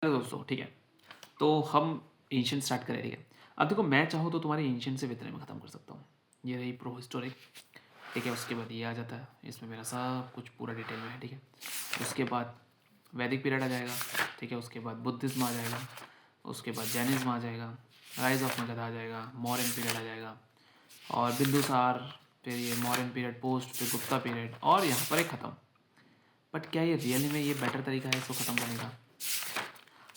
Hello दोस्तों, ठीक है। तो हम एंशिएंट स्टार्ट करें, ठीक है। अब देखो, मैं चाहूँ तो तुम्हारे एंशिएंट से इतने में ख़त्म कर सकता हूँ। ये रही प्रो हिस्टोरिक, ठीक है। उसके बाद ये आ जाता है, इसमें मेरा सब कुछ पूरा डिटेल में है, ठीक है। उसके बाद वैदिक पीरियड आ जाएगा, ठीक है। उसके बाद बुद्धिज्म आ जाएगा, उसके बाद जैनिज्म आ जाएगा, राइज ऑफ मगध आ जाएगा, मौर्यन पीरियड आ जाएगा, और बिंदुसार, फिर ये मौर्यन पीरियड पोस्ट, फिर गुप्ता पीरियड, और यहाँ पर एक ख़त्म। बट क्या ये रियली में ये बेटर तरीका है इसको ख़त्म करने का?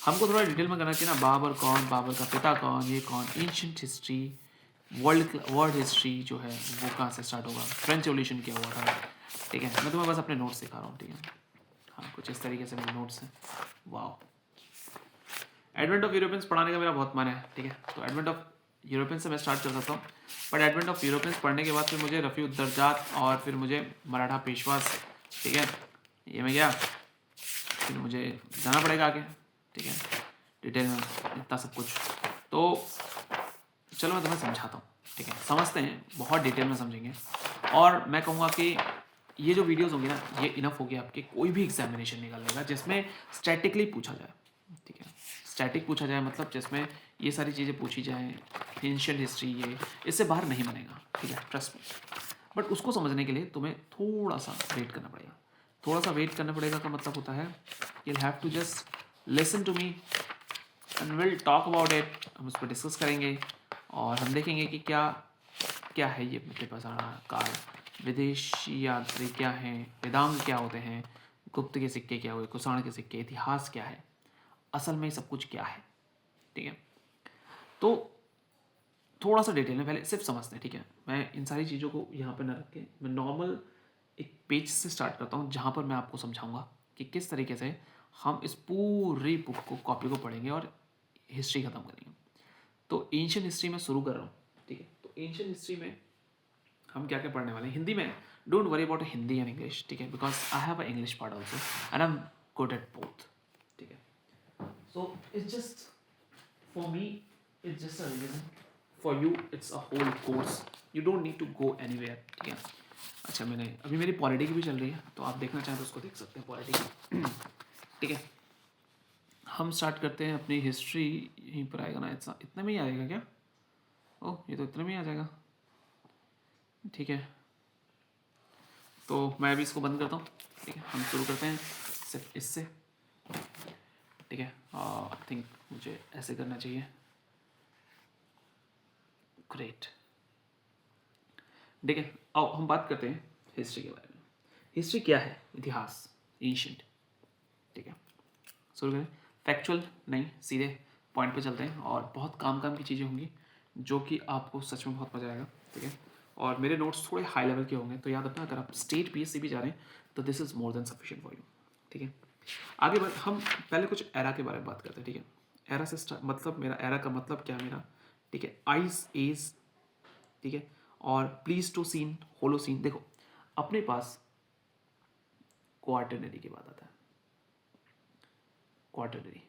हमको थोड़ा डिटेल में करना चाहिए ना। बाबर कौन, बाबर का पिता कौन, ये कौन, एंशियंट हिस्ट्री, वर्ल्ड हिस्ट्री जो है वो कहाँ से स्टार्ट होगा, फ्रेंच रेवोल्यूशन क्या हुआ था, ठीक है। मैं तुम्हें बस अपने नोट्स दिखा रहा हूँ, ठीक है। हाँ, कुछ इस तरीके से मेरे नोट्स हैं। वाह, एडवेंट ऑफ यूरोपियंस पढ़ाने का मेरा बहुत मन है, ठीक है। तो एडवेंट ऑफ यूरोपियंस से मैं स्टार्ट कर सकता हूँ। बट एडवेंट ऑफ यूरोपियंस पढ़ने के बाद फिर मुझे रफ़ी उद्दरजात और फिर मुझे मराठा पेशवास, ठीक है, ये मैं गया। फिर मुझे जाना पड़ेगा आगे, ठीक है, डिटेल में इतना सब कुछ। तो चलो मैं तुम्हें समझाता हूँ, ठीक है। समझते हैं, बहुत डिटेल में समझेंगे। और मैं कहूँगा कि ये जो वीडियोस होंगी ना, ये इनफ होगी आपके कोई भी एग्जामिनेशन निकालने का जिसमें स्टैटिकली पूछा जाए, ठीक है। स्टैटिक पूछा जाए मतलब जिसमें ये सारी चीज़ें पूछी जाएँ, एंशियंट हिस्ट्री, ये इससे बाहर नहीं बनेगा, ठीक है, ट्रस्ट मी। बट उसको समझने के लिए तुम्हें थोड़ा सा वेट करना पड़ेगा। थोड़ा सा वेट करना पड़ेगा का मतलब होता है you have to just listen to me and will talk about it. हम उस पर डिस्कस करेंगे और हम देखेंगे कि क्या क्या है ये मिथिला काल, विदेशी यात्री क्या हैं, वेदांग क्या होते हैं, गुप्त के सिक्के क्या हुए, कुषाण के सिक्के, इतिहास क्या है, असल में सब कुछ क्या है, ठीक है। तो थोड़ा सा डिटेल में पहले सिर्फ समझते हैं, ठीक है। मैं इन सारी चीज़ों को यहाँ पे ना रख के मैं नॉर्मल एक पेज से स्टार्ट करता हूँ जहाँ पर मैं आपको समझाऊंगा कि किस तरीके से हम इस पूरी बुक को, कॉपी को पढ़ेंगे और हिस्ट्री ख़त्म करेंगे। तो एंशियंट हिस्ट्री में शुरू कर रहा हूँ, ठीक है। तो एंशियंट हिस्ट्री में हम क्या क्या पढ़ने वाले हैं हिंदी में। Don't worry about Hindi and English, ठीक है, because I have a English part also and I am good at both, ठीक है। So it's just for me it's just a revision, for you it's a whole course, you don't need to go anywhere, ठीक है। अच्छा, मैंने अभी मेरी polity की भी चल रही है, तो आप देखना चाहें तो उसको देख सकते हैं, पॉलिटी की, ठीक है। हम स्टार्ट करते हैं अपनी हिस्ट्री, यहीं पर आएगा ना, इतना में ही आएगा क्या? ओह, ये तो इतने में ही आ जाएगा, ठीक है। तो मैं अभी इसको बंद करता हूँ, ठीक है। हम शुरू करते हैं सिर्फ इससे, ठीक है। आई थिंक मुझे ऐसे करना चाहिए, ग्रेट, ठीक है। आओ हम बात करते हैं हिस्ट्री के बारे में। हिस्ट्री क्या है? इतिहास, एंशियंट, ठीक है। शुरू करें। फैक्चुअल नहीं, सीधे पॉइंट पे चलते हैं, और बहुत काम काम की चीज़ें होंगी जो कि आपको सच में बहुत मज़ा आएगा, ठीक है। और मेरे नोट्स थोड़े हाई लेवल के होंगे, तो याद रखना अगर आप स्टेट पीएससी भी जा रहे हैं तो this is more than sufficient for you, ठीक है। आगे हम पहले कुछ एरा के बारे में बात करते हैं, ठीक है। एरा से मतलब मेरा एरा का मतलब क्या मेरा, ठीक है, आइस एज, ठीक है। और प्लीस्टोसीन, होलोसीन। देखो, अपने पास क्वार्टरनरी की बात आता है, क्वार्टरनरी,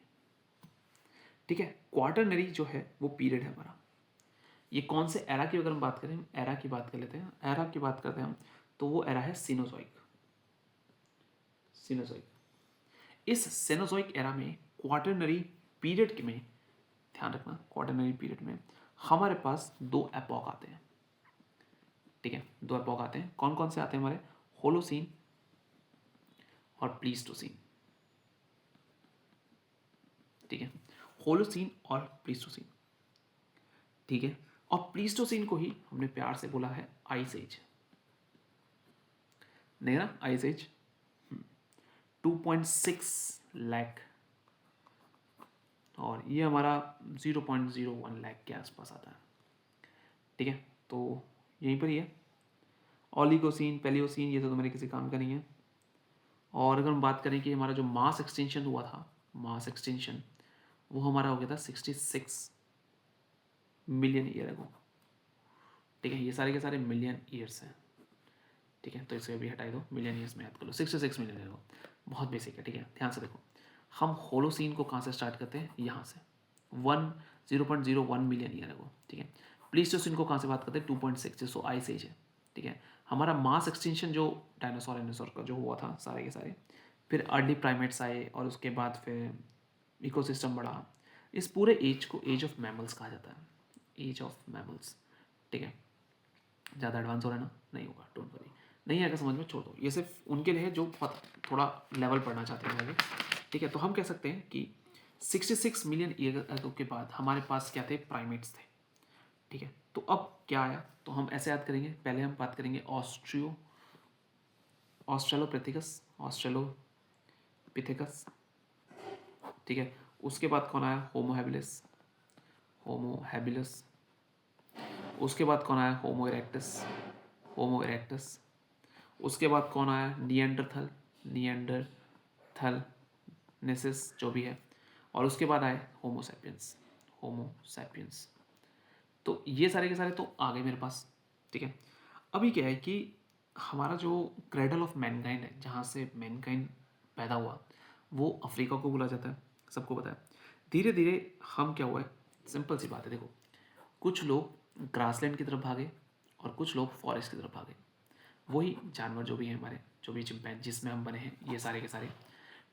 ठीक है। क्वार्टरनरी जो है वो पीरियड है हमारा। ये कौन से एरा की अगर हम बात करें, एरा की बात कर लेते हैं, एरा की बात करते हैं हम, तो वो एरा है सीनोजोइक, सीनोजोइक। इस सेनोजोइक एरा में क्वार्टरनरी पीरियड में, ध्यान रखना, क्वार्टरनरी पीरियड में हमारे पास दो एपॉक आते हैं, ठीक है। दो एपॉक आते हैं, कौन कौन से आते हैं हमारे? होलोसीन और प्लीस्टोसीन, ठीक है। होलोसीन और प्लीस्टोसीन, ठीक है। और प्लीस्टोसीन को ही हमने प्यार से बोला है आइस एज, नहीं ना, आइस एज 2.6 लाख, और ये हमारा 0.01 लाख के आसपास आता है, ठीक है। तो यहीं पर ही है। ओलिगोसीन, पेलियोसीन, ये तो मेरे किसी काम का नहीं है। और अगर हम बात करें कि हमारा जो मास एक्सटेंशन हुआ था, मास एक्सटेंशन वो हमारा हो गया था 66 मिलियन ईयर अगो, ठीक है। ये सारे के सारे मिलियन ईयर्स हैं, ठीक है। तो इसे अभी हटाई दो, मिलियन ईयर्स में याद कर लो, 66 मिलियन ईयर अगो, बहुत बेसिक है, ठीक है। ध्यान से देखो, हम होलोसीन को कहाँ से स्टार्ट करते हैं? यहाँ से 0.01 मिलियन ईयर अगो, ठीक है। प्लीस्टोसीन को कहाँ से बात करते हैं? 2.6, जिसको आइस एज है, ठीक है। हमारा मास एक्सटेंशन जो डायनासोर का जो हुआ था सारे के सारे, फिर अर्ली प्राइमेट्स आए, और उसके बाद फिर इकोसिस्टम बढ़ा। इस पूरे एज को एज ऑफ मैमल्स कहा जाता है, एज ऑफ मैमल्स। ठीक है, ज़्यादा एडवांस हो रहा है ना, नहीं होगा, डोंट वरी। नहीं आएगा समझ में, छोड़ दो, ये सिर्फ उनके लिए है जो बहुत थोड़ा लेवल पढ़ना चाहते हैं आगे। ठीक है, तो हम कह सकते हैं कि 66 मिलियन ईयर अगो के बाद हमारे पास क्या थे, प्राइमेट्स थे। ठीक है, तो अब क्या आया, तो हम ऐसे याद करेंगे। पहले हम बात करेंगे ऑस्ट्रेलोपिथेकस, ऑस्ट्रेलोपिथेकस। ठीक है, उसके बाद कौन आया, होमो हैबिलिस, होमो हैबिलिस। उसके बाद कौन आया, होमो इरेक्टस, होमो इरेक्टस। उसके बाद कौन आया, निएंडरथल, निएंडरथलनेसिस जो भी है। और उसके बाद आए होमो सैपियंस, होमो सैपियंस। तो ये सारे के सारे तो आ गए मेरे पास। ठीक है, अभी क्या है कि हमारा जो क्रेडल ऑफ मैनकाइंड है, जहाँ से मैनकाइंड पैदा हुआ, वो अफ्रीका को बोला जाता है, सबको पता है। धीरे धीरे हम क्या हुआ है, सिंपल सी बात है, देखो कुछ लोग ग्रासलैंड की तरफ भागे और कुछ लोग फॉरेस्ट की तरफ भागे। वही जानवर जो भी हैं हमारे, जो भी चिंपैंजी जिसमें हम बने हैं, ये सारे के सारे।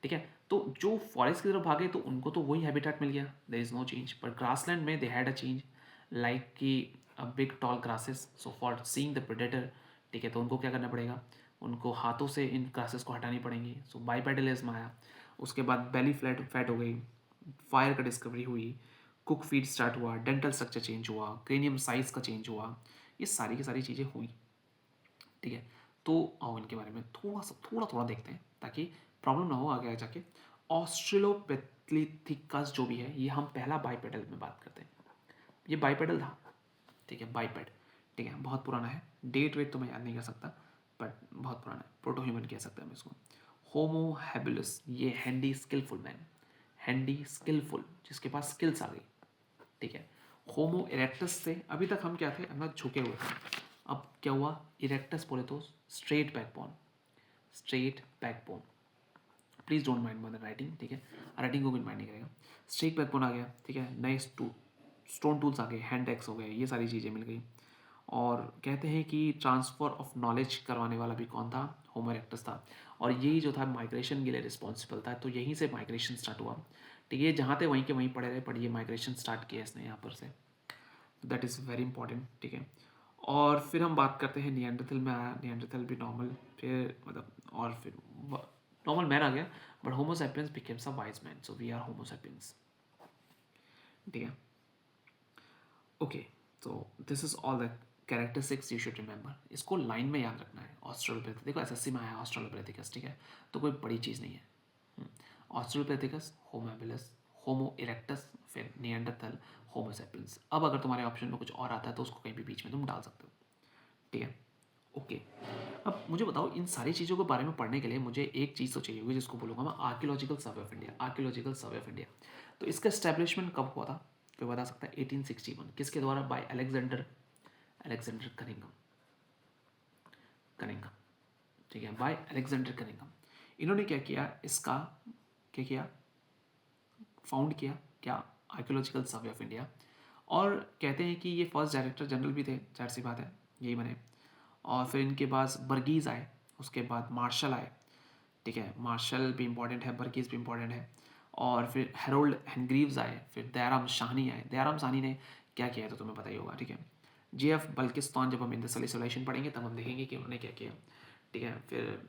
ठीक है, तो जो फॉरेस्ट की तरफ भागे तो उनको तो वही हैबिटेट मिल गया, there is no change. But grassland में they had a change, like कि big tall grasses, so for seeing the predator. ठीक है, तो उनको क्या करना पड़ेगा, उनको हाथों से इन ग्रासेस को हटानी पड़ेंगी। सो बाइपेडलिज्म आया। उसके बाद बेली फैट हो गई, फायर का डिस्कवरी हुई, कुक फीड स्टार्ट हुआ, डेंटल स्ट्रक्चर चेंज हुआ, क्रेनियम साइज का चेंज हुआ, ये सारी की सारी चीज़ें हुई। ठीक है, तो आओ इनके बारे में थोड़ा थोड़ा देखते हैं, ताकि प्रॉब्लम ना हो आगे जाके। ऑस्ट्रेलोपिथेकस जो भी है, ये हम पहला बाइपेडल में बात करते हैं। ये बाइपेडल था। ठीक है, बाइपेड। ठीक है, बहुत पुराना है, डेट वेट तो मैं याद नहीं कर सकता, बट बहुत पुराना है, प्रोटो ह्यूमन कह सकते हैं हम इसको। होमो हैबिलिस, ये handy skilful man, handy skilful, जिसके पास स्किल्स आ गई। ठीक है, होमो इरेक्टस से अभी तक हम क्या थे, हम झुके हुए थे। अब क्या हुआ, इरेक्टस बोले तो straight backbone, straight backbone. Please don't mind mother writing. ठीक है, राइटिंग को भी माइंड नहीं करेगा। स्ट्रेट बैकबोन आ गया। ठीक है, नए स्टोन टूल्स आ गए, हैंड एक्स हो गए, ये सारी चीज़ें मिल गई। और कहते हैं कि ट्रांसफ़र ऑफ नॉलेज करवाने वाला भी कौन था, होमो इरेक्टस था। और यही जो था माइग्रेशन के लिए रिस्पॉन्सिबल था, तो यहीं से माइग्रेशन स्टार्ट हुआ। ठीक है, जहाँ थे वहीं के वहीं पड़े रहे, पढ़िए माइग्रेशन स्टार्ट किया इसने यहाँ पर से। That is very important. ठीक है, और फिर हम बात करते हैं निएंडरथल में आया, निएंडरथल भी नॉर्मल, फिर मतलब और फिर नॉर्मल मैन आ गया, but Homo sapiens becomes a wise man, so we are Homo sapiens. ठीक है, ओके, तो this is all the characteristics you should remember. इसको लाइन में याद रखना है। ऑस्ट्रेलोपिथेकस, देखो एसएससी में आया ऑस्ट्रेलोपिथेकस। ठीक है, तो कोई बड़ी चीज़ नहीं है। ऑस्ट्रेलोपिथेकस, होमो हैबिलिस, होमो इरेक्टस, फिर निएंडरथल, होमो सैपियंस। अब अगर तुम्हारे ऑप्शन में कुछ और आता है तो उसको कहीं भी बीच में तुम डाल सकते हो। ठीक है, ओके। अब मुझे बताओ, इन सारी चीज़ों के बारे में पढ़ने के लिए मुझे एक चीज़ तो चाहिए होगी, जिसको बोलूँगा मैं archaeological survey of India, archaeological survey of India. तो इसका एस्टेब्लिशमेंट कब हुआ था, कोई बता सकता है? 1861। किसके द्वारा? By Alexander, Alexander Cunningham, Cunningham. ठीक है, बाय अलेक्जेंडर कनिंघम। इन्होंने क्या किया, इसका क्या किया, फाउंड किया क्या, आर्कियोलॉजिकल सर्वे ऑफ इंडिया। और कहते हैं कि ये फर्स्ट डायरेक्टर जनरल भी थे, जाहिर सी बात है, यही बने। और फिर इनके पास बर्गीज आए, उसके बाद मार्शल आए। ठीक है, मार्शल भी इंपॉर्टेंट है, बर्गीज भी इंपॉर्टेंट है। और फिर हेरोल्ड हैनग्रीव्स आए, फिर दयाराम साहनी आए। दयाराम साहनी ने क्या किया तो तुम्हें पता ही होगा। ठीक है, JF बल्किस्तान, जब हम इंडस वैली सिविलाइजेशन पढ़ेंगे तब हम देखेंगे कि उन्होंने क्या किया। ठीक है, फिर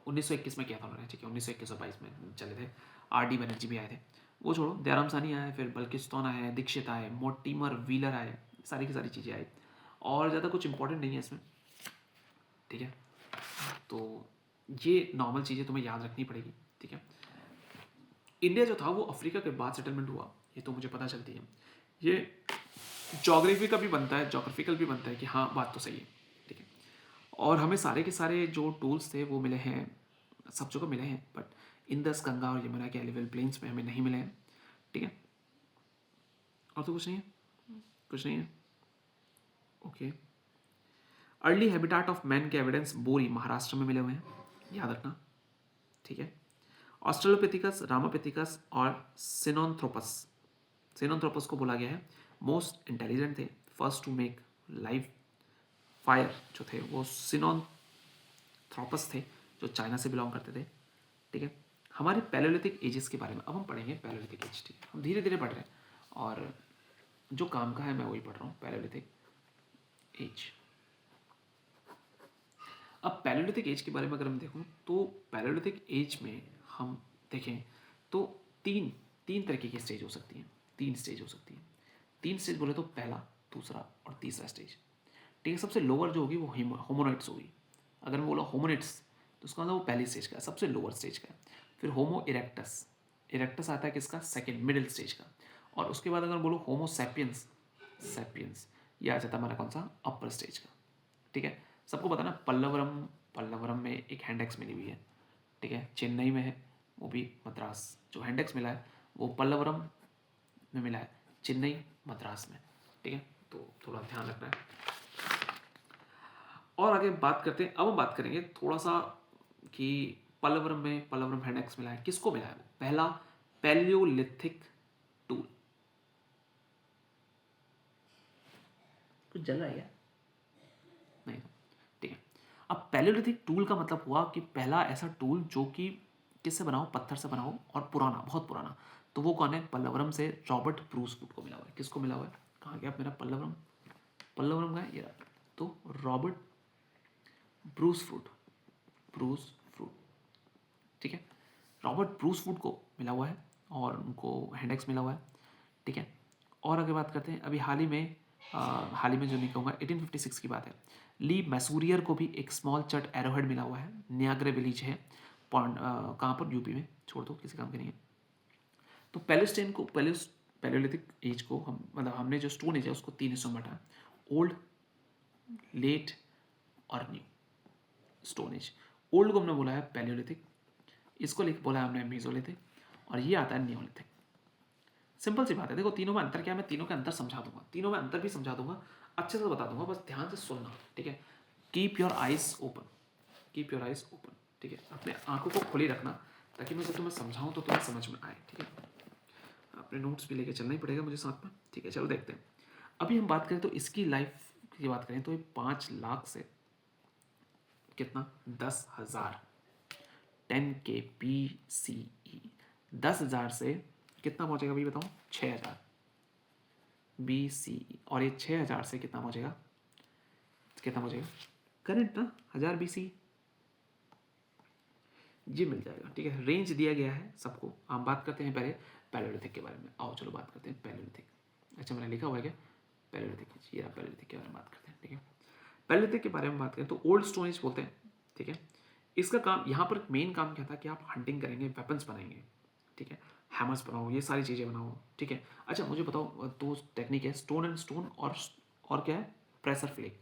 1921 में किया था उन्होंने। ठीक है, 1921 और 22 में चले थे। RD बनर्जी भी आए थे, वो छोड़ो। दयाराम साहनी आए, फिर बल्किस्तान आए, दीक्षित आए, मोर्टिमर व्हीलर आए, सारी की सारी चीज़ें आई। और ज़्यादा कुछ इंपॉर्टेंट नहीं है इसमें। ठीक है, तो ये नॉर्मल चीज़ें तुम्हें याद रखनी पड़ेगी। ठीक है, इंडिया जो था वो अफ्रीका के बाद सेटलमेंट हुआ, ये तो मुझे पता चलती है। ये जोग्राफी का भी बनता है, जोग्राफिकल भी बनता है कि हाँ बात तो सही है। ठीक है, और हमें सारे के सारे जो टूल्स थे वो मिले हैं, सब जगह मिले हैं, बट इंदस, गंगा और यमुना के एलिवेल प्लेन्स में हमें नहीं मिले हैं। ठीक है, और तो कुछ नहीं है, कुछ नहीं है। Okay, early habitat of man के एविडेंस बोरी, महाराष्ट्र में मिले हुए हैं, याद रखना। ठीक है, ऑस्ट्रेलोपिथिकस, रामापिथिकस और सिनोंथ्रोपस, सिनोंथ्रोपस को बोला गया है मोस्ट इंटेलिजेंट थे, first to make live fire जो थे वो सिनोंथ्रोपस थे, जो चाइना से बिलोंग करते थे। ठीक है, हमारे पैलियोलिथिक एजेस के बारे में अब हम पढ़ेंगे। पैलियोलिथिक एज, ठीक है, हम धीरे धीरे पढ़ रहे हैं और जो काम का है मैं वही पढ़ रहा हूँ, पैलियोलिथिक एज। अब पैलियोलिथिक एज के बारे में अगर हम देखूँ तो पैलियोलिथिक एज में हम देखें तो तीन तीन तरीके की स्टेज हो सकती हैं, तीन स्टेज हो सकती हैं। तीन स्टेज बोले तो पहला, दूसरा और तीसरा स्टेज, ठीक है। सबसे लोअर जो होगी वो होमोनाइट्स होगी। अगर मैं बोला होमोनिट्स तो उसका मतलब वो पहली स्टेज का है, सबसे लोअर स्टेज का है। फिर होमो इरेक्टस, इरेक्टस आता है किसका, सेकंड मिडिल स्टेज का। और उसके बाद अगर बोलो होमो सैपियंस, सैपियंस ये आ जाता है हमारा कौन सा, अपर स्टेज का, ठीक है। सबको पता ना पल्लवरम, पल्लवरम में एक हैंडेक्स मिली हुई है, ठीक है, चेन्नई में है, वो भी मद्रास। जो हैंडेक्स मिला है वो पल्लवरम में मिला है, चेन्नई मद्रास में, ठीक है। तो थोड़ा ध्यान रखना है। और आगे बात करते हैं, अब हम बात करेंगे थोड़ा सा कि पल्लवरम में, पल्लवरम हैंडेक्स मिला है, किसको मिला है वो, पहला पैलियोलिथिक टूल। कुछ जल रहा है क्या, नहीं, ठीक है। अब पैलियोलिथिक टूल का मतलब हुआ कि पहला ऐसा टूल जो कि किससे बना हो, पत्थर से बना हो और पुराना, बहुत पुराना। तो वो कौन है, पल्लवरम से रॉबर्ट ब्रूसवुड को मिला हुआ है। किसको मिला हुआ है, कहाँ गया मेरा पल्लवरम, पल्लवरम का है ये रहा। तो रॉबर्ट ब्रूसवुड, ब्रूसवुड, ठीक है, रॉबर्ट ब्रूसवुड को मिला हुआ है और उनको हैंडेक्स मिला हुआ है, ठीक है। और आगे बात करते हैं, अभी हाल ही में जो नहीं कहूँगा, 1856 की बात है, ली मैसूरियर को भी एक स्मॉल चट एरोहेड मिला हुआ है, नियाग्रा विलेज है, कहाँ पर, यूपी में, छोड़ दो किसी काम के नहीं है। तो पैलेस्टाइन को, पैलियोलिथिक एज को हम मतलब हमने जो स्टोन एज है उसको तीन हिस्सों में बांटा, ओल्ड, लेट और न्यू स्टोन एज। ओल्ड को हमने बोला है पैलियोलिथिक, इसको लिख बोला है हमने मेसोलिथिक, और ये आता है नियोलिथिक। सिंपल सी बात है, देखो तीनों में अंतर क्या है, मैं तीनों का अंतर समझा दूंगा, तीनों में अंतर भी समझा दूंगा, अच्छे से बता दूंगा, बस ध्यान से सुनना, ठीक है। Keep your eyes open, keep your eyes open, ठीक है, अपने आंखों को खुली रखना ताकि मैं जब तुम्हें समझाऊं तो तुम्हें समझ में आए, ठीक है। अपने नोट्स भी लेके चलना ही पड़ेगा मुझे साथ में, ठीक है। चलो देखते हैं, अभी हम बात करें तो इसकी लाइफ की बात करें तो ये 5 लाख से कितना, 10,000, 10 kbce, 10,000 से कितना पहुंचेगा अभी बताऊं, 6,000 BCE, और ये 6,000 से कितना पहुंचेगा, कितना पहुंचेगा करंट ना, 1000 BCE, ये मिल जाएगा, ठीक है। रेंज दिया गया है सबको। हम बात करते हैं पहले पैलियोलिथिक के बारे में, आओ चलो बात करते हैं पैलियोलिथिक। अच्छा मैंने लिखा हुआ है क्या, पैलियोलिथिक, ये रहा पैलियोलिथिक के बारे में बात करते हैं, ठीक है। पैलियोलिथिक के बारे में बात करें तो ओल्ड स्टोन एज बोलते हैं, ठीक है। इसका काम, यहाँ पर मेन काम क्या था कि आप हंटिंग करेंगे, वेपन्स बनाएंगे, ठीक है, हैमर्स बनाओ, ये सारी चीज़ें बनाओ, ठीक है। अच्छा मुझे बताओ, दो टेक्निक है, स्टोन एंड स्टोन, और क्या है, pressure flake,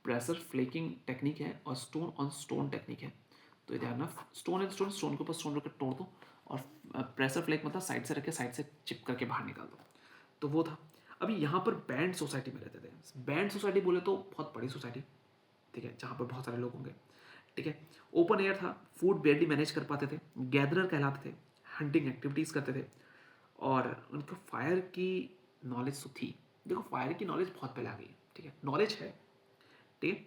pressure flaking technique है और स्टोन ऑन स्टोन टेक्निक है। तो ये ध्यान रखना, स्टोन एंड स्टोन, स्टोन के ऊपर स्टोन रखकर तोड़ दो, और प्रेशर फ्लेक मतलब साइड से रख के साइड से चिप करके बाहर निकाल दो। तो वो था। अभी यहाँ पर बैंड सोसाइटी में रहते थे। बैंड सोसाइटी बोले तो बहुत बड़ी सोसाइटी, ठीक है, जहाँ पर बहुत सारे लोग होंगे, ठीक है। ओपन एयर था, फूड बेडली मैनेज कर पाते थे, गैदरर कहलाते थे, हंटिंग एक्टिविटीज़ करते थे, और उनको फायर की नॉलेज तो थी। देखो फायर की नॉलेज बहुत पहले आ गई है, ठीक है, नॉलेज है, ठीक है।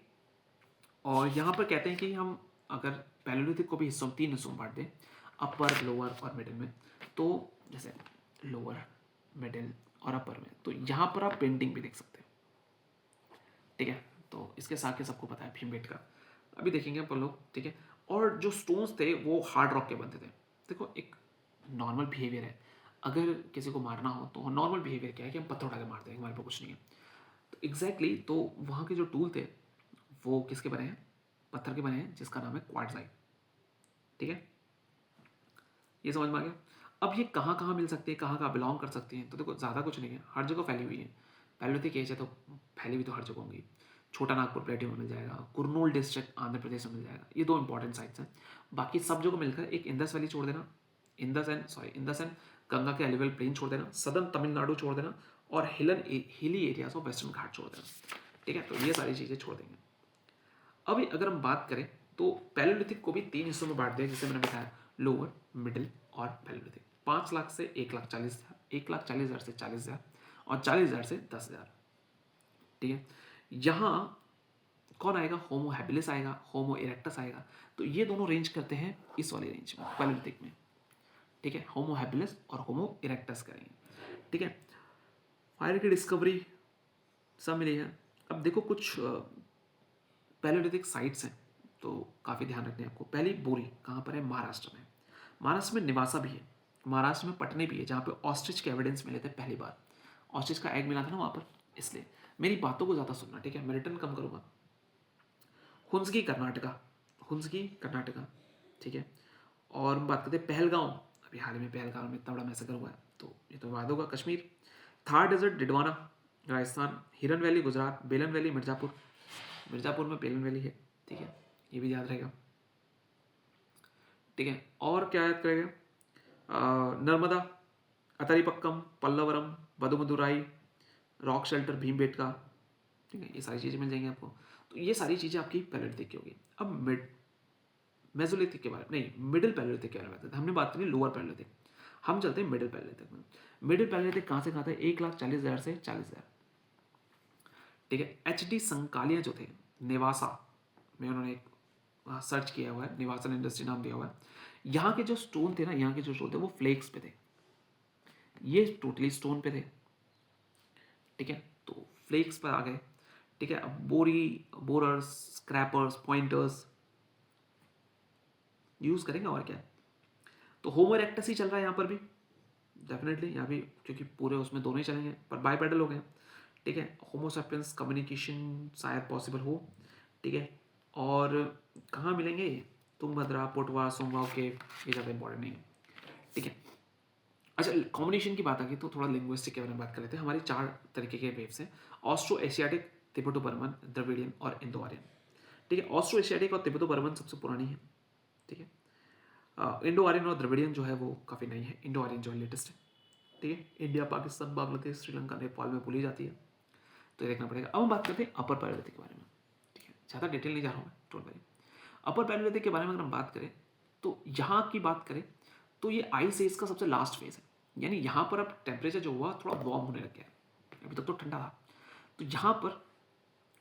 और यहाँ पर कहते हैं कि हम अगर पैलियोलिथिक को भी हिस्सों, तीन हिस्सों में बांट दें, अपर, लोअर और मिडिल में, तो जैसे लोअर, मिडिल और अपर में, तो यहाँ पर आप पेंटिंग भी देख सकते हैं, ठीक है। तो इसके साथ के सबको पता है भीमबेटका, अभी देखेंगे अपन लोग, ठीक है। और जो स्टोन्स थे वो हार्ड रॉक के बनते थे। देखो एक नॉर्मल बिहेवियर है, अगर किसी को मारना हो तो नॉर्मल बिहेवियर क्या है कि हम पत्थर उठा के मारते हैं, हमारे पास कुछ नहीं है। तो एग्जैक्टली तो वहाँ के जो टूल थे वो किसके बने हैं, पत्थर के बने हैं, जिसका नाम है क्वार्ट्जाइट, ठीक है। ये समझ में आ गया। अब ये कहाँ कहाँ मिल सकती है, कहाँ कहाँ बिलोंग कर सकती हैं, तो देखो ज़्यादा कुछ नहीं है, हर जगह फैली हुई है। पैलियोलिथिक एज है तो फैली हुई तो हर जगह होंगी। छोटा नागपुर प्लेटियो में मिल जाएगा, कुरनूल डिस्ट्रिक्ट आंध्र प्रदेश में मिल जाएगा, ये दो इंपॉर्टेंट साइट्स हैं। बाकी सब जगह मिलकर एक इंदस वैली छोड़ देना, इंदस एंड गंगा के एलिवल प्लेन छोड़ देना, सदर्न तमिलनाडु छोड़ देना, और हिली एरियाज ऑफ वेस्टर्न घाट छोड़ देना, ठीक है। तो ये सारी चीज़ें छोड़ देंगे। अभी अगर हम बात करें तो पैलियोलिथिक को भी तीन हिस्सों में बांट दिया, जैसे मैंने बताया, लोअर, मिडिल और पैलियोलिथिक। 5 लाख से 1,40,000, 1,40,000 से 40,000, और 40,000 से 10,000, ठीक है। यहाँ कौन आएगा, होमो हैबिलिस आएगा, होमो इरेक्टस आएगा। तो ये दोनों रेंज करते हैं इस वाले रेंज में, पैलेलिथिक में, ठीक है। होमो हैबिलिस और होमो इरेक्टस करेंगे, ठीक है। फायर की डिस्कवरी सब मिली है। अब देखो कुछ पैलेलिथिक साइट्स हैं, तो काफ़ी ध्यान रखने आपको। पहली बोरी कहाँ पर है, महाराष्ट्र में। महाराष्ट्र में निवासा भी है, महाराष्ट्र में पटने भी है, जहाँ पे ऑस्ट्रिच के एविडेंस मिले थे पहली बार। ऑस्ट्रिच का एग मिला था ना वहाँ पर, इसलिए मेरी बातों को ज़्यादा सुनना, ठीक है। मैं रिटर्न कम करूँगा। हुंसगी कर्नाटका, हुंसगी कर्नाटका, ठीक है। और हम बात करते हैं पहलगांव, अभी हाल ही में पहलगांव में इतना बड़ा मैसेकर हुआ है, तो ये तो वाद होगा। कश्मीर, थार डेजर्ट डिडवाना राजस्थान, हिरन वैली गुजरात, बेलन वैली मिर्ज़ापुर, मिर्ज़ापुर में बेलन वैली है, ठीक है, ये भी याद रहेगा, ठीक है। और क्या याद करेगा, नर्मदा, अतरीपक्कम, पल्लवरम, वदुमदुराई, रॉक शेल्टर भीमबेटका, ठीक है, ये सारी चीज़ें मिल जाएंगी आपको। तो ये सारी चीज़ें आपकी पैलेलिथिक की होगी। अब मिड मेसोलिथिक के बारे में नहीं, मिडिल पैलेलिथिक के बारे में बात करते हैं। हमने बात करी लोअर पैलेलिथिक, हम चलते हैं मिडिल पैलेलिथिक में। मिडिल पैलेलिथिक कहाँ से कहाँ था, 1,40,000 से 40,000, ठीक है। HD संकालिया जो थे, नेवासा में उन्होंने एक सर्च किया हुआ है, निवासन इंडस्ट्री नाम दिया हुआ है। यहाँ के जो स्टोन थे ना, यहाँ के जो स्टोन थे वो फ्लेक्स पे थे, ये टोटली स्टोन पे थे, ठीक है। तो फ्लेक्स पर आ गए, ठीक है। अब बोरर्स, स्क्रैपर्स, पॉइंटर्स यूज करेंगे और क्या। तो होमो इरेक्टस ही चल रहा है यहाँ पर भी, डेफिनेटली यहाँ भी, क्योंकि पूरे उसमें दोनों ही चलेंगे, पर बाइपेडल हो गए, ठीक है। होमो सैपियंस कम्युनिकेशन शायद पॉसिबल हो, ठीक है। और कहाँ मिलेंगे, तुंगभद्रा, पोटवा, सोमवाव के, ये ज़्यादा इंपॉर्टेंट नहीं है, ठीक है। अच्छा, कॉम्बिनेशन की बात आ गई तो थोड़ा लिंग्विस्टिक के बारे में बात कर लेते हैं। हमारे 4 तरीके के वेव्स हैं, Austro Asiatic, Tibeto Burman, Dravidian और इंडो आर्यन, ठीक है। ऑस्ट्रो एशियाटिक और तिब्बतो बर्मन सबसे पुरानी है, ठीक है। इंडो आर्यन और द्रविडियन जो है वो काफ़ी नई है, इंडो आर्यन जो है लेटेस्ट है, ठीक है। इंडिया, पाकिस्तान, बांग्लादेश, श्रीलंका, नेपाल में बोली जाती है, तो ये देखना पड़ेगा। अब हम बात करते हैं अपर पैलेलिथिक के बारे में, ठीक है। ज़्यादा डिटेल नहीं जा रहा हूँ मैं, डोंट वरी। अपर पैलेलिथिक के बारे में अगर हम बात करें, तो यहाँ की बात करें तो ये आइस एज का सबसे लास्ट फेज है, यानी यहाँ पर अब टेम्परेचर जो हुआ थोड़ा वार्म होने लग गया है, अभी तक तो ठंडा था। तो यहाँ पर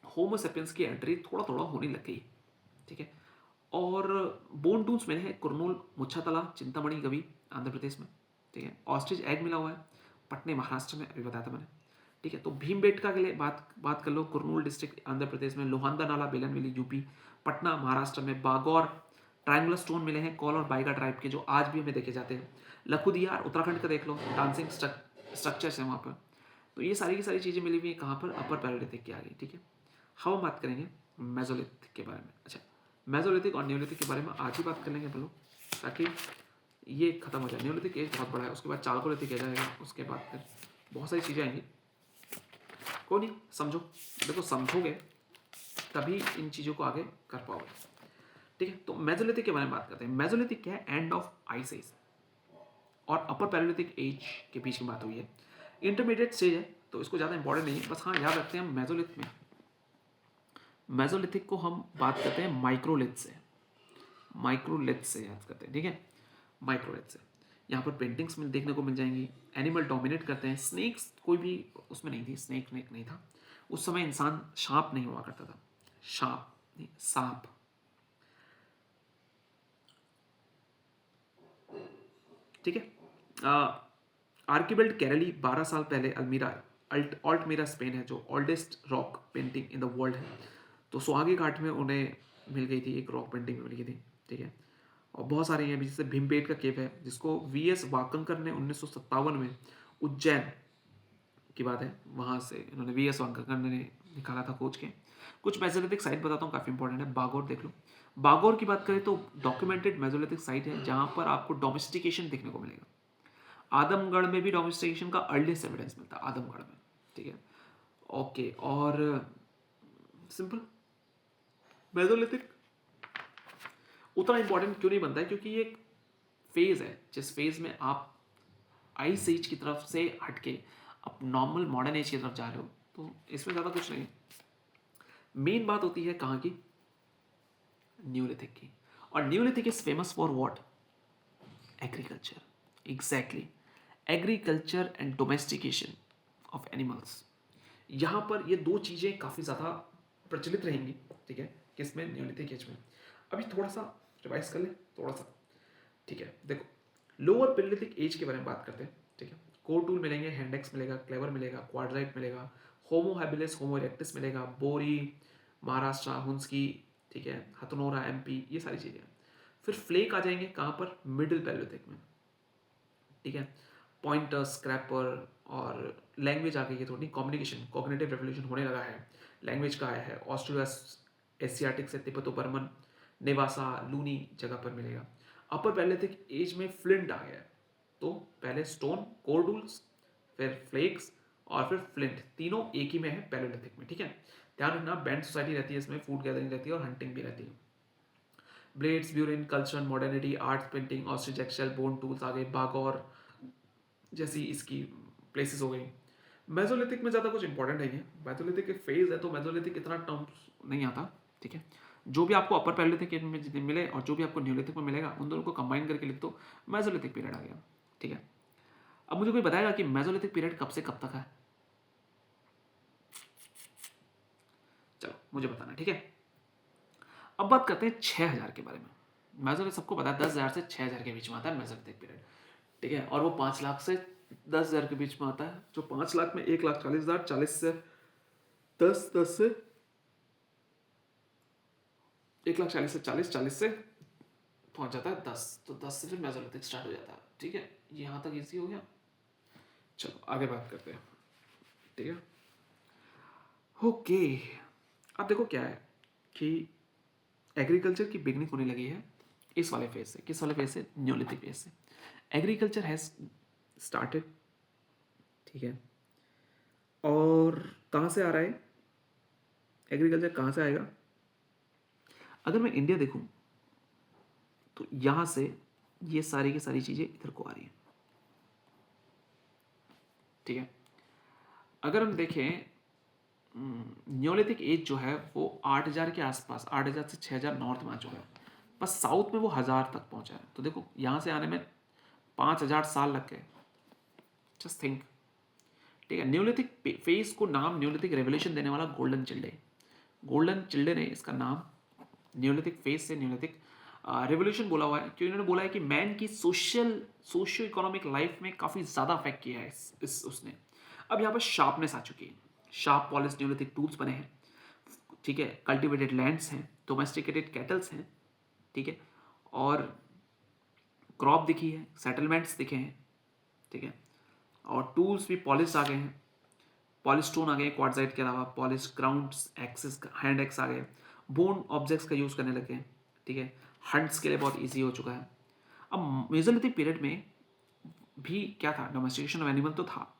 होमो सेपियंस की एंट्री थोड़ा थोड़ा होने लग गई, ठीक है। और बोन टूल्स मिले हैं कुरनूल, मुच्छातला, चिंतामणि गवी आंध्र प्रदेश में, ठीक है। ऑस्ट्रिच एग मिला हुआ है पटने महाराष्ट्र में, अभी बताया था मैंने, ठीक है। तो भीमबेटका के लिए बात कर लो, कुरनूल डिस्ट्रिक्ट आंध्र प्रदेश में, लोहांदा नाला बेलन वैली यूपी, पटना महाराष्ट्र में, बागौर ट्रायंगुलर स्टोन मिले हैं कॉल और बाइगा ट्राइब के, जो आज भी हमें देखे जाते हैं। लखुदियार उत्तराखंड का देख लो, डांसिंग स्ट्रक्चर्स हैं वहाँ पर। तो ये सारी की सारी चीज़ें मिली हुई है कहाँ पर, अपर पैलेलिथिक की आ गई, ठीक है। हम बात करेंगे मेसोलिथिक के बारे में। अच्छा, मेसोलिथिक और न्यूलिथिक के बारे में आज ही बात कर लेंगे बोलो, ताकि ये खत्म हो जाए। न्यूलिथिक एज बहुत बड़ा है, उसके बाद चालकोलिथिक आ जाएगा, उसके बाद फिर बहुत सारी चीज़ें आएंगी। कोई नहीं, समझो, देखो समझोगे तभी इन चीज़ों को आगे कर पाओगे, ठीक है। तो मेसोलिथिक के बारे में बात करते हैं। मेसोलिथिक क्या है, एंड ऑफ आइस एज और अपर पैलेलिथिक एज के बीच की बात हुई है। इंटरमीडिएट स्टेज है, तो इसको ज़्यादा इंपॉर्टेंट नहीं है, बस हाँ याद रखते हैं हम मेसोलिथ में, मेसोलिथिक को हम बात करते हैं माइक्रोलिथ से, माइक्रोलिथ से याद करते हैं, ठीक है, माइक्रोलिथ से। यहाँ पर पेंटिंग्स में देखने को मिल जाएंगी। एनिमल डोमिनेट करते हैं, स्नेक्स कोई भी उसमें नहीं थी, स्नेक नहीं था उस समय, इंसान सांप नहीं हुआ करता था, सांप नहीं, सांप, ठीक है। आर्किबेल्ड कैरली 12 साल पहले अल्टमीरा स्पेन है, जो oldest rock painting in the world है। तो सुहागी घाट में उन्हें मिल गई थी, एक रॉक पेंटिंग मिल गई थी, ठीक है। और बहुत सारे हैं, जैसे भीमपेट का केव है, जिसको VS वाकंकर ने 1957 में, उज्जैन की बात है, वहाँ से इन्होंने VS वाकंकर ने निकाला था खोज के। कुछ मेसोलिथिक साइट बताता हूँ, काफ़ी इंपॉर्टेंट है। बागौर देख लो, बागौर की बात करें तो डॉक्यूमेंटेड मेसोलिथिक साइट है, जहाँ पर आपको डोमेस्टिकेशन देखने को मिलेगा। आदमगढ़ में भी डोमेस्टिकेशन का अर्लीस्ट एविडेंस मिलता है, आदमगढ़ में, ठीक है। ओके, और सिंपल मेसोलिथिक उतना इंपॉर्टेंट क्यों नहीं बनता है, क्योंकि ये एक फेज है जिस फेज में आप आइस एज की तरफ से हटके आप नॉर्मल मॉडर्न एज की तरफ जा रहे हो, तो इसमें ज़्यादा कुछ नहीं। मेन बात होती है कहाँ की, न्यूलिथिक की। और Neolithic is famous for what, agriculture, exactly, agriculture and domestication of animals. यहाँ पर ये दो चीज़ें काफ़ी ज़्यादा प्रचलित रहेंगी, ठीक है, किसमें, न्यूलिथिक एज में। अभी थोड़ा सा रिवाइज कर ले, थोड़ा सा, ठीक है। देखो लोअर पेलियोलिथिक एज के बारे में बात करते हैं, ठीक है। कोर टूल मिलेंगे, हैंडेक्स मिलेगा, क्लेवर मिलेगा, क्वाड्राइट मिलेगा, होमो हैबिलिस, होमो इरेक्टस मिलेगा, बोरी, महाराष्ट्र, हुंसकी, ठीक है, हथनोरा, एमपी, ये सारी चीज़ें। फिर फ्लेक आ जाएंगे कहाँ पर, मिडिल पेलियोलिथिक में, ठीक है। पॉइंटर, स्क्रैपर और लैंग्वेज आ गई है थोड़ी, कम्युनिकेशन, कॉग्निटिव रेवोल्यूशन होने लगा है, लैंग्वेज का आया है, ऑस्ट्रेलिया एशियाटिक से तिब्बतो बर्मन, नेवासा, लूनी जगह पर मिलेगा। अपर पैलेथिक एज में फ्लिंट आ गया है, तो पहले स्टोन, कोर टूल्स, फिर फ्लेक्स और फिर फ्लिंट, तीनों एक ही में है पैलेलिथिक में, ठीक है। ध्यान रखना बैंड सोसाइटी रहती है इसमें, फूड गैदरिंग रहती है और हंटिंग भी रहती है। Blades, burin, culture, modernity, art, painting, ostrich एक्सेल, बोन टूल्स आ गए, बागौर जैसी इसकी प्लेसेस हो गई। मेसोलिथिक में ज़्यादा कुछ इंपॉर्टेंट नहीं है, मेसोलिथिक एक फेज है, तो मेसोलिथिक इतना टर्म्स नहीं आता, ठीक है। जो भी आपको अपर पैलेलिथिक में जितने मिले और जो भी आपको न्यूलिथिक में मिलेगा उन दोनों को कंबाइन करके लिख दो, मेसोलिथिक पीरियड आ गया, ठीक है। अब मुझे कोई बताएगा कि मेसोलिथिक पीरियड कब से कब तक है? चलो मुझे बताना, ठीक है। अब बात करते हैं 6000 के बारे में। मेसोलिथिक सबको पता है 10,000 से 6000 के बीच में आता है मेसोलिथिक पीरियड, ठीक है। और वो 5 लाख से 10,000 के बीच में आता है। जो 5 लाख में 1,40,000, 40 से 10 से 1,40,000 से 40 से पहुंच जाता है 10, तो 10 से फिर मेसोलिथिक स्टार्ट हो जाता है, ठीक है। यहाँ तक इजी हो गया। चलो आगे बात करते हैं, ठीक है। ओके, अब देखो क्या है कि एग्रीकल्चर की बिगनिंग होने लगी है इस वाले फेज से। किस वाले फेज से? न्यूलिथिक फेज से। एग्रीकल्चर हैज स्टार्टेड, ठीक है। और कहाँ से आ रहा है एग्रीकल्चर, कहाँ से आएगा? अगर मैं इंडिया देखूं तो यहाँ से ये सारी की सारी चीज़ें इधर को आ रही हैं, ठीक है। अगर हम देखें न्यूलिथिक एज जो है वो 8,000 के आसपास, 8,000 से 6,000 नॉर्थ में आ चुका है, बस साउथ में वो 1,000 तक पहुंचा है। तो देखो यहाँ से आने में 5,000 साल लग गए, जस्ट थिंक, ठीक है। न्यूलिथिक फेज को नाम न्यूलिथिक रेवोल्यूशन देने वाला गोल्डन चिल्डे, गोल्डन चिल्डे ने इसका नाम न्यूलिथिक फेज से न्यूलिथिक रेवोल्यूशन बोला हुआ है, क्योंकि इन्होंने बोला है कि मैन की सोशियो इकोनॉमिक लाइफ में काफ़ी ज़्यादा अफेक्ट किया है इस उसने। अब यहाँ पर शार्पनेस आ चुकी है, शार्प पॉलिश न्यूलिथिक टूल्स बने हैं, ठीक है। कल्टिवेटेड लैंड्स हैं, डोमेस्टिकेटेड कैटल्स हैं, ठीक है। और क्रॉप दिखी है, सेटलमेंट्स दिखे हैं, ठीक है। और टूल्स भी पॉलिश आ गए हैं, पॉलिश स्टोन आ गए क्वार्टजाइट के अलावा, polish grounds, axes, hand axe आ गए, बोन ऑब्जेक्ट्स का यूज़ करने लगे हैं, ठीक है। हंट्स के लिए बहुत इजी हो चुका है। अब मेसोलिथिक पीरियड में भी क्या था, डोमेस्टिकेशन ऑफ एनिमल तो था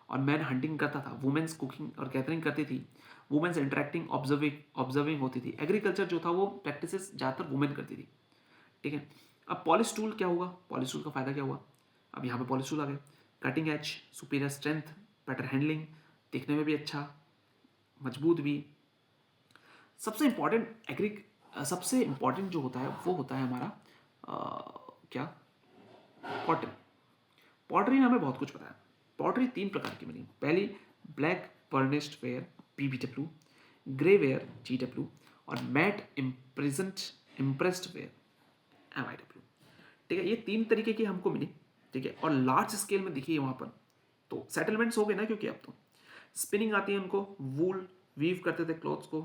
और मैन हंटिंग करता था, वुमेन्स कुकिंग और गैदरिंग करती थी, वुमेन्स इंटरेक्टिंग ऑब्जर्विंग होती थी। एग्रीकल्चर जो था वो प्रैक्टिसेस ज़्यादातर वुमेन करती थी, ठीक है। अब पॉलिश टूल क्या हुआ, पॉलिश टूल का फायदा क्या हुआ? अब यहाँ पे पॉलिश टूल आ गए, cutting edge, superior strength, better handling, दिखने में भी अच्छा, मजबूत भी। सबसे इम्पॉर्टेंट जो होता है वो होता है हमारा क्या, पॉटरी। पॉटरी में हमें बहुत कुछ पता है। पॉटरी 3 प्रकार की मिली, पहली black burnished ware BBW, grey ware GW और मैट इम्प्रेस्ड वेयर MIW, ठीक है। ये 3 तरीके की हमको मिली, ठीक है। और लार्ज स्केल में दिखी है वहाँ पर, तो सेटलमेंट्स हो गए ना, क्योंकि अब तो स्पिनिंग आती है उनको, वूल वीव करते थे क्लॉथ्स को,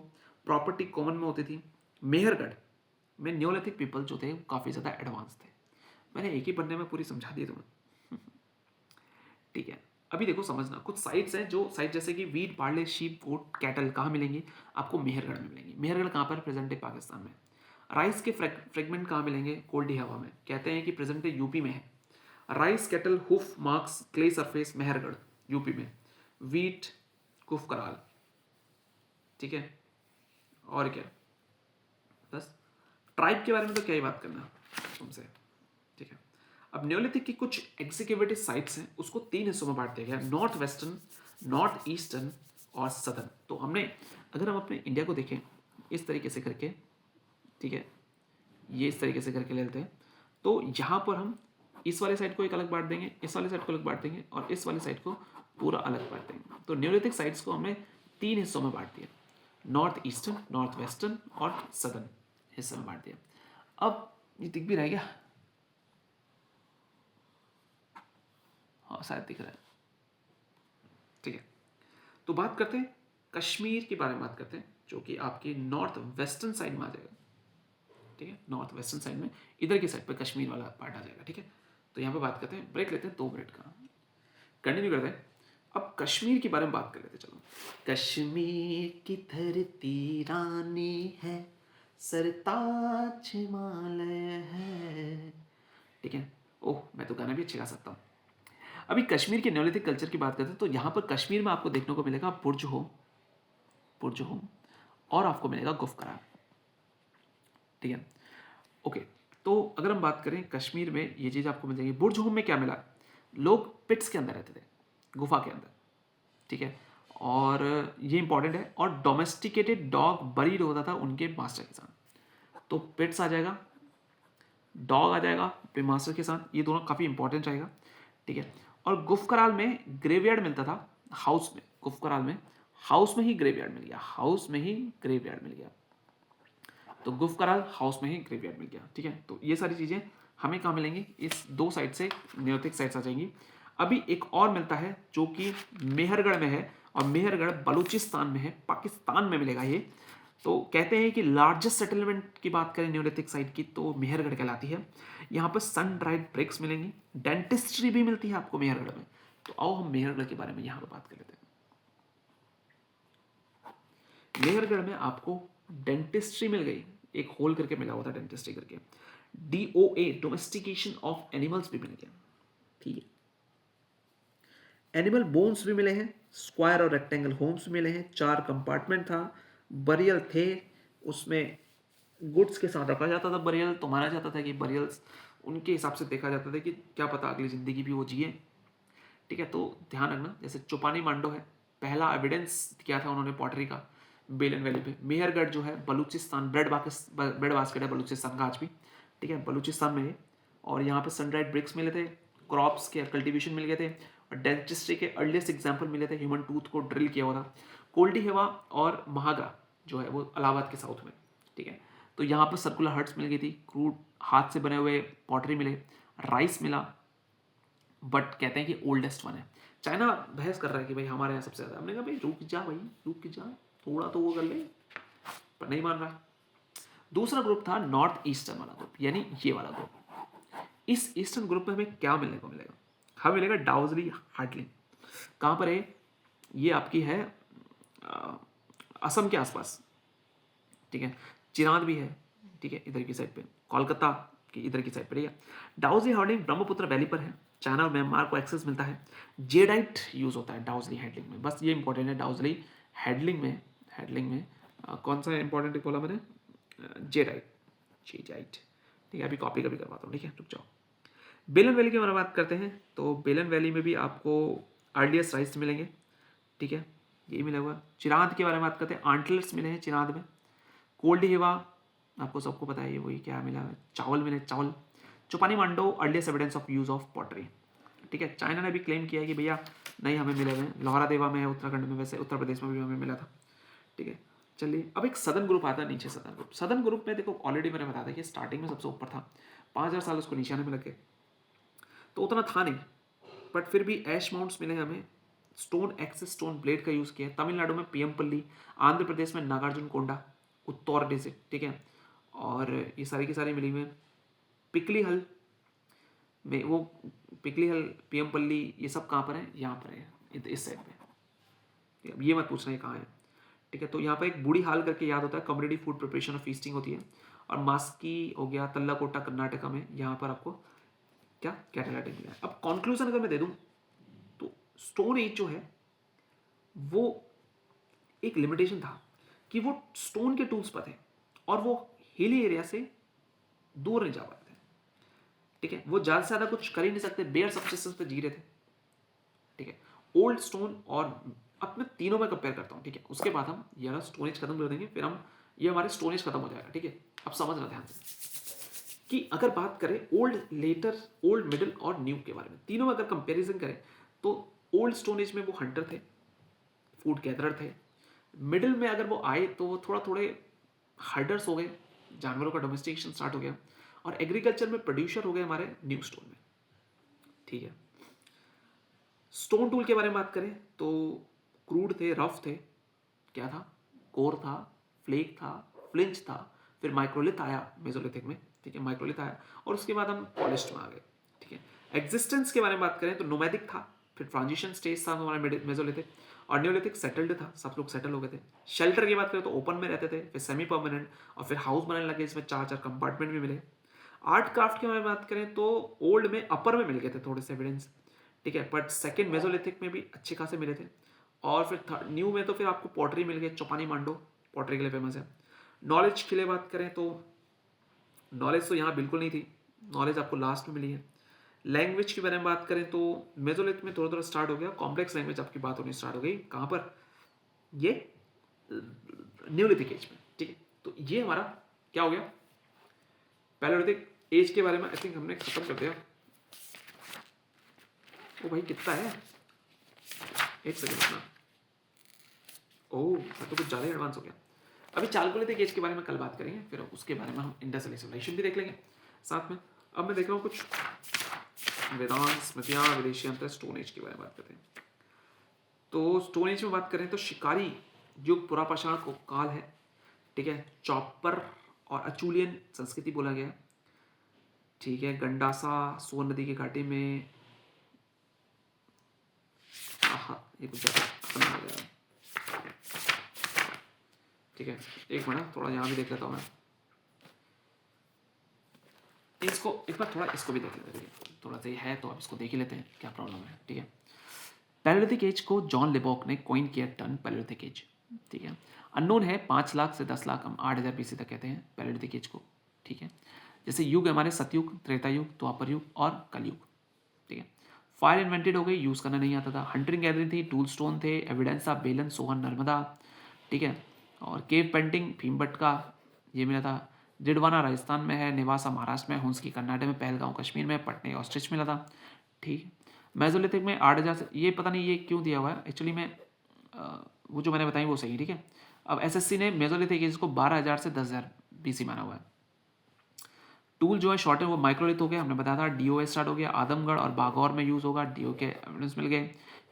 प्रॉपर्टी कॉमन में होती थी। मेहरगढ़ में न्यूलिथिक पीपल जो थे काफ़ी ज़्यादा एडवांस थे। मैंने एक ही पन्ने में पूरी समझा दी तुम्हें, ठीक है। अभी देखो समझना, कुछ साइट्स हैं जो साइट जैसे कि वीट, बार्ले, शीप, गोट, कैटल कहाँ मिलेंगी आपको? मेहरगढ़ में मिलेंगी। मेहरगढ़ कहाँ पर? प्रेजेंट डे पाकिस्तान में। राइस के फ्रेगमेंट कहाँ मिलेंगे? कोल्डी हवा में, कहते हैं कि प्रेजेंट डे यूपी में है। Rice cattle HUF marks clay surface Mehrgarh UP में। वीट कुफ कराल, ठीक है। और क्या, बस। ट्राइब के बारे में तो क्या ही बात करना तुमसे, ठीक है। अब न्यूलिथिक की कुछ एग्जीक्यूटिव साइट्स हैं, उसको 3 हिस्सों में बांट दिया गया, नॉर्थ वेस्टर्न, नॉर्थ ईस्टर्न और सदर्न। तो हमने, अगर हम अपने इंडिया को देखें इस तरीके से करके, ठीक है, ये इस तरीके से करके ले लेते हैं, तो यहाँ पर हम इस वाले साइड को एक अलग बांट देंगे, इस वाले साइड को अलग बांट देंगे और इस वाले साइड को पूरा अलग बांट देंगे। तो न्यूलिथिक साइट्स को हमने 3 हिस्सों में बांट दिया, नॉर्थ ईस्टर्न, नॉर्थ वेस्टर्न और सदर्न हिस्से में बांट दिया। अब ये दिख भी रहा है क्या? हाँ शायद दिख रहा है, ठीक है। तो बात करते हैं कश्मीर के बारे में, बात करते हैं जो कि आपके नॉर्थ वेस्टर्न साइड में आ जाएगा, ठीक है। नॉर्थ वेस्टर्न साइड में इधर की साइड पे कश्मीर वाला पार्ट आ जाएगा, ठीक है। तो यहाँ पे बात करते हैं, ब्रेक लेते हैं 2 मिनट का, कंटिन्यू करते हैं। अब कश्मीर के बारे में बात कर लेते हैं, चलो। कश्मीर की धरती रानी है, सरताज हिमालय है, ठीक है। ओह मैं तो गाना भी अच्छे गा सकता हूँ। अभी कश्मीर के न्योलिथिक कल्चर की बात करते हैं तो यहाँ पर कश्मीर में आपको देखने को मिलेगा बुर्ज होम और आपको मिलेगा गुफकरा, ठीक है। ओके, तो अगर हम बात करें कश्मीर में ये चीज़ आपको मिल जाएगी। बुर्ज होम में क्या मिला, लोग पिट्स के अंदर रहते थे, गुफा के अंदर, ठीक है। और ये इंपॉर्टेंट है, और डोमेस्टिकेटेड डॉग बरीड होता था उनके मास्टर के साथ। तो पेट्स आ जाएगा, डॉग आ जाएगा अपने मास्टर के साथ, ये दोनों काफ़ी इंपॉर्टेंट रहेगा, ठीक है। और गुफकराल में ग्रेवयार्ड मिलता था, हाउस में, गुफकराल में हाउस में ही ग्रेवयार्ड मिल गया, हाउस में ही ग्रेवयार्ड मिल गया। तो गुफकराल हाउस में ही ग्रेवयार्ड मिल गया, ठीक है। तो ये सारी चीज़ें हमें कहाँ मिलेंगी, इस 2 साइड से न्योलिथिक साइड्स आ जाएंगी। अभी एक और मिलता है जो कि मेहरगढ़ में है, और मेहरगढ़ बलूचिस्तान में है, पाकिस्तान में मिलेगा ये। तो कहते हैं कि लार्जेस्ट सेटलमेंट की बात करें न्योलिथिक साइड की तो मेहरगढ़ कहलाती है। यहाँ पर सन ड्राइड ब्रिक्स मिलेंगी, डेंटिस्ट्री भी मिलती है आपको मेहरगढ़ में। तो आओ हम मेहरगढ़ के बारे में यहाँ पर बात कर लेते हैं। मेहरगढ़ में आपको डेंटिस्ट्री मिल गई, एक होल करके मिला हुआ था डेंटिस्ट्री करके। DOA डोमेस्टिकेशन ऑफ एनिमल्स भी मिल गया, ठीक है। एनिमल बोन्स भी मिले हैं, स्क्वायर और रेक्टेंगल होम्स मिले हैं, 4 कंपार्टमेंट था, बरियल थे, उसमें गुड्स के साथ रखा जाता था बरियल। तो माना जाता था कि बरियल्स उनके हिसाब से देखा जाता था कि क्या पता अगली ज़िंदगी भी वो जिए, ठीक है। तो ध्यान रखना, जैसे चुपानी मांडो है, पहला एविडेंस किया था उन्होंने पॉटरी का बेलन वैली पे। मेहरगढ़ जो है बलूचिस्तान, ब्रेड बास्केट है बलूचिस्तान का आज भी, ठीक है, बलूचिस्तान में है। और यहाँ पे सनड्राइड ब्रिक्स मिले थे, क्रॉप्स के कल्टीवेशन मिल गए थे, और डेंटिस्ट्री के अर्लीस्ट एग्जाम्पल मिले थे, ह्यूमन टूथ को ड्रिल किया हुआ था। कोल्डी हेवा और महागरा जो है वो इलाहाबाद के साउथ में, ठीक है। तो यहाँ पर सर्कुलर हट्स मिल गई थी, क्रूड हाथ से बने हुए पॉटरी मिले, राइस मिला, बट कहते हैं कि ओल्डेस्ट वन है। चाइना बहस कर रहा है कि भाई हमारे यहाँ सबसे ज़्यादा। हमने कहा भाई रुक जा भाई, रुक जा, थोड़ा तो वो कर ले, पर नहीं मान रहा। दूसरा ग्रुप था नॉर्थ ईस्टर्न वाला ग्रुप, यानी ये वाला ग्रुप। इस ईस्टर्न ग्रुप में हमें क्या मिलने को मिलेगा, हमें मिलेगा डाउजली हार्टलिंग। कहाँ पर है ये, आपकी है असम के आसपास, ठीक है। चिरांद भी है, ठीक है, इधर की साइड पे, कोलकाता की इधर की साइड पर, ठीक है। डाउजली हार्डलिंग ब्रह्मपुत्र वैली पर है, चाइना और म्यांमार को एक्सेस मिलता है। जेडाइट यूज होता है डाउजली हैडलिंग में, बस ये इंपॉर्टेंट है। डाउजली हैडलिंग में कौन सा इंपॉर्टेंट बोला मैंने, जेडाइट, ठीक है। अभी कॉपी का भी करवाता हूँ, ठीक है, रुक जाओ। बेलन वैली की बात करते हैं तो बेलन वैली में भी आपको अर्लीस्ट राइस मिलेंगे, ठीक है, ये मिला हुआ। चिरांद के बारे में बात करते हैं, आंटलर्स मिले हैं चिरांद में। कोल्ड हेवा आपको सबको पता है, ये वही क्या मिला है, चावल मिले, चावल। Chopani Mando earliest evidence of use of pottery, ठीक है। चाइना ने भी क्लेम किया है कि भैया नहीं हमें मिले हुए, लोहरा देवा में है उत्तराखंड में, वैसे उत्तर प्रदेश में भी हमें मिला था, ठीक है। चलिए अब एक सदर्न ग्रुप आता है नीचे, सदर्न ग्रुप। सदर्न ग्रुप में देखो ऑलरेडी मैंने बताया था कि स्टार्टिंग में सबसे ऊपर था, 5000 साल उसको नीचे आने में लगे, तो उतना था नहीं, बट फिर भी ऐश माउंट्स मिले हमें, स्टोन एक्सेस स्टोन ब्लेड का यूज़ किया। तमिलनाडु में पीएमपल्ली, आंध्र प्रदेश में नागार्जुन कोंडा, उत्तौर डिस्ट्रिक्ट, ठीक है। और ये सारी की सारी मिली हुई, पिकली हल में वो, पिकली हल, पीएमपल्ली, ये सब कहाँ पर है, यहाँ पर है इस साइड पे। अब ये मत पूछना है कहाँ है, ठीक है। तो यहाँ पर एक बूढ़ी हाल करके याद होता है, कम्युनिटी फूड प्रिपरेशन और फीस्टिंग होती है। और मास्की हो गया तल्लाकोटा कर्नाटका में, यहाँ पर आपको क्या कैटालाइटिक मिला है। अब कॉन्क्लूजन अगर मैं दे दूं तो स्टोन एज जो है वो एक लिमिटेशन था कि वो स्टोन के टूल्स पर थे और वो हिली एरिया से दूर नहीं जा पाते थे, ठीक है। वो ज़्यादा से ज़्यादा कुछ कर ही नहीं सकते, बेयर सबसिस्टेंस पे जी रहे थे, ठीक है। ओल्ड स्टोन, और अब मैं तीनों में कंपेयर करता हूँ, ठीक है। उसके बाद हम ये वाला स्टोन एज खत्म कर देंगे, फिर हम ये हमारे स्टोन एज खत्म हो जाएगा, ठीक है। अब समझना ध्यान से कि अगर बात करें ओल्ड, लेटर, ओल्ड, मिडिल और न्यू के बारे में, तीनों में अगर कंपैरिजन करें तो ओल्ड स्टोन एज में वो हंटर थे, फूड गैदरर थे, मिडिल में अगर वो आए तो वो थोड़े हर्डर्स हो गए, जानवरों का डोमेस्टिकेशन स्टार्ट हो गया, और एग्रीकल्चर में प्रोड्यूसर हो गए हमारे न्यू स्टोन में। ठीक है, स्टोन टूल के बारे में बात करें तो क्रूड थे, रफ थे, क्या था, कोर था, फ्लेक था, फ्लिंच था, फिर माइक्रोलिथ आया मेसोलिथिक में। ठीक है, माइक्रोलिथ आया और उसके बाद हम पॉलिश्ड में आ गए। ठीक है, एग्जिस्टेंस के बारे में बात करें तो नोमैडिक था, फिर ट्रांजिशन स्टेज था हमारा मेसोलिथिक, और न्योलिथिक सेटल्ड था, सब लोग सेटल हो गए थे। शेल्टर की बात करें तो ओपन में रहते थे, फिर सेमी परमानेंट, और फिर हाउस बनाने लगे, इसमें 4-4 कंपार्टमेंट भी मिले। आर्ट क्राफ्ट के बारे में बात करें तो ओल्ड में अपर में मिल गए थे थोड़े से एविडेंस। ठीक है, बट सेकेंड मेसोलिथिक में भी अच्छे खासे मिले थे। और फिर न्यू में तो फिर आपको पॉटरी मिल गई, चौपानी मांडो पॉटरी के लिए फेमस है। नॉलेज के लिए बात करें तो नॉलेज तो यहाँ बिल्कुल नहीं थी, नॉलेज आपको लास्ट में मिली है। लैंग्वेज के बारे में बात करें तो मेसोलिथ में थोड़ा थोड़ा स्टार्ट हो गया, कॉम्प्लेक्स लैंग्वेज आपकी बात होनी स्टार्ट हो गई कहाँ पर, ये न्यूलिथिक एज में। ठीक है, तो ये हमारा क्या हो गया, पैलेलिथिक एज के बारे में आई थिंक हमने खत्म कर दिया। ओ भाई कितना है, एक सेकंड अपना, ओह मैं तो कुछ ज़्यादा एडवांस हो गया। अभी चालकोलिथिक एज के बारे में कल बात करेंगे, फिर उसके बारे में हम इंडस वैली सिविलाइजेशन भी देख लेंगे साथ में। अब मैं देख रहा हूँ कुछ वेदांत, स्मृतियाँ, विदेशी अंतर, स्टोन एज के बारे में बात करते हैं। तो स्टोन एज में बात करें तो शिकारी युग पुरापाषाण को काल है। ठीक है, चॉपर और अचूलियन संस्कृति बोला गया। ठीक है, गंडासा सोन नदी की घाटी में, ये कुछ ज़्यादा खत्म हो गया। ठीक है, एक मिनट थोड़ा यहाँ भी देख लेता हूँ मैं, इसको एक बार थोड़ा इसको भी देख लेते हैं, थोड़ा सा है तो आप इसको देख ही लेते हैं क्या प्रॉब्लम है। ठीक है, पैलेलिथिक एज को जॉन लेबॉक ने कॉइन किया टर्म पैलेलिथिक एज। ठीक है, अननोन है 5 लाख से 10 लाख, हम 8000 बीसी तक कहते हैं पैलेलिथिक एज को। ठीक है, जैसे युग हमारे सतयुग, त्रेता युग, द्वापर युग और कलयुग। ठीक है, फायर इन्वेंटेड हो गई, यूज़ करना नहीं आता था। हंटिंग गैदरिंग थी, टूल स्टोन थे, एविडेंस था बेलन, सोहन, नर्मदा। ठीक है, और केव पेंटिंग भीमबट का ये मिला था। डिडवाना राजस्थान में है, निवासा महाराष्ट्र में, हुंसकी कर्नाटक में, पहलगांव कश्मीर में, पटने ऑस्ट्रिच मिला था। ठीक, मेसोलिथिक में 8000 से, ये पता नहीं ये क्यों दिया हुआ है एक्चुअली में, वो जो मैंने बताई वो सही है। ठीक है, अब एसएससी ने मेसोलिथिक इसको 12000 से 10,000 बीसी माना हुआ है। टूल जो है शॉर्ट है वो माइक्रोलिथ हो गया, हमने बताया था। डीओ स्टार्ट हो गया, आदमगढ़ और बागौर में यूज़ होगा, डीओ के एविडेंस मिल गए।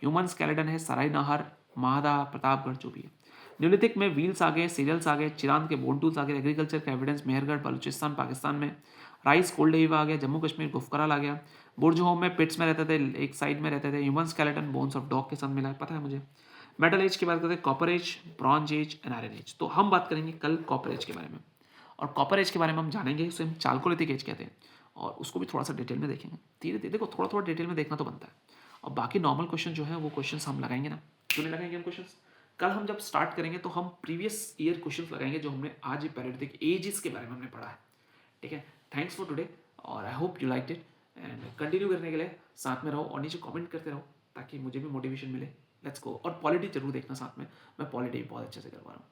ह्यूमन स्केलेटन है सराय नाहर, महादा, प्रतापगढ़ जो भी है। न्यूलिथिक में व्हील्स आ गए, सीरियल्स आ गए, चिरांद के बोन टूल्स आ गए, एग्रीकल्चर का एविडेंस मेहरगढ़ बलूचिस्तान पाकिस्तान में। राइस कोल्ड एव आ गया, जम्मू कश्मीर गुफकराल आ गया। बुर्ज होम में पिट्स में रहते थे, एक साइड में रहते थे। Human skeleton bones of dog के साथ मिला है, पता है मुझे। मेटल एज की बात करते हैं, copper age, bronze age and iron age. तो हम बात करेंगे कल कॉपर एज के बारे में, और कॉपर एज के बारे में हम जानेंगे, उसे हम चालकोलिथिक एज कहते हैं, और उसको भी थोड़ा सा डिटेल में देखेंगे। धीरे धीरे देखो, थोड़ा थोड़ा डिटेल में देखना तो बनता है। और बाकी नॉर्मल क्वेश्चन जो है वो क्वेश्चन हम लगाएंगे ना, क्यों नहीं लगाएंगे हम क्वेश्चन। कल हम जब स्टार्ट करेंगे तो हम प्रीवियस ईयर क्वेश्चन लगाएंगे जो हमने आज ही पैरेडिक एजेस के बारे में हमने पढ़ा है। ठीक है, थैंक्स फॉर टुडे, और I hope you like it, and continue करने के लिए साथ में रहो और नीचे कमेंट करते रहो ताकि मुझे भी मोटिवेशन मिले। लेट्स गो, और पॉलिटी जरूर देखना साथ में, मैं पॉलिटी बहुत अच्छे से करवा रहा हूँ।